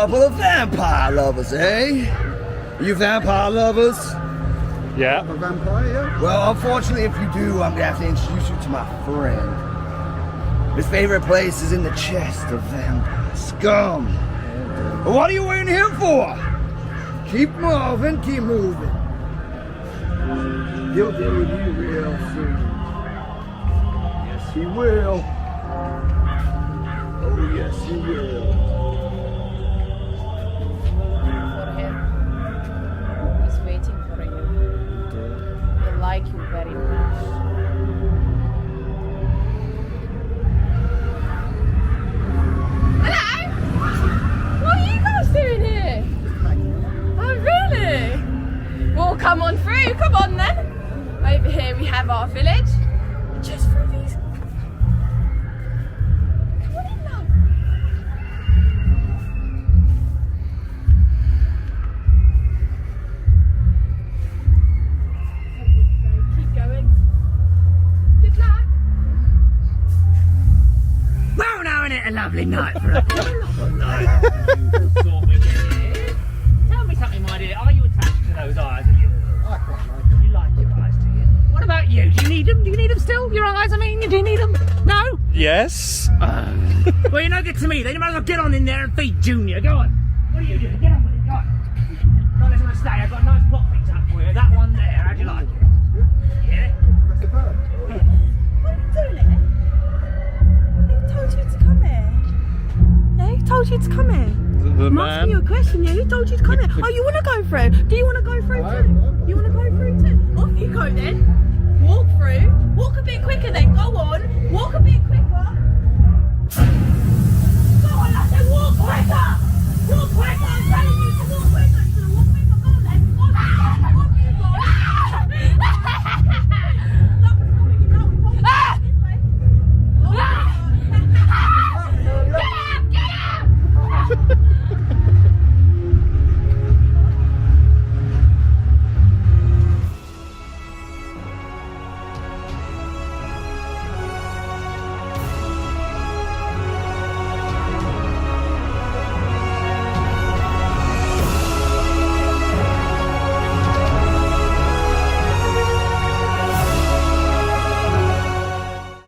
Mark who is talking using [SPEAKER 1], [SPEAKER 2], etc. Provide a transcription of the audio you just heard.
[SPEAKER 1] couple of vampire lovers, eh? You vampire lovers?
[SPEAKER 2] Yeah.
[SPEAKER 3] A vampire, yeah?
[SPEAKER 1] Well, unfortunately, if you do, I'm gonna have to introduce you to my friend. His favorite place is in the chest of vampire scum. But what are you waiting here for? Keep moving, keep moving. He'll deal with you real soon. Yes, he will. Oh, yes, he will.
[SPEAKER 4] For him. He's waiting for you. They like you very much. Hello? What are you guys doing here? Oh, really? Well, come on through. Come on then. Over here we have our village. Just through these. Come on in, love. Keep going. Good luck.
[SPEAKER 5] Well, now isn't it a lovely night for a Tell me something, my dear. Are you attached to those eyes? Are you?
[SPEAKER 3] I quite like them.
[SPEAKER 5] You like your eyes, do you? What about you? Do you need them? Do you need them still? Your eyes, I mean, do you need them? No?
[SPEAKER 2] Yes.
[SPEAKER 5] Well, you're no good to me. Then you might as well get on in there and feed Junior. Go on. What are you doing? Get on with it. Go on. Don't let someone stay. I've got a nice plot picked up for you. That one there. How'd you like it? Yeah?
[SPEAKER 3] That's the bird.
[SPEAKER 4] What are you doing here? Who told you to come here? Yeah, who told you to come here?
[SPEAKER 2] The
[SPEAKER 4] I'm asking you a question, yeah? Who told you to come here? Oh, you want to go through? Do you want to go through too? You want to go through?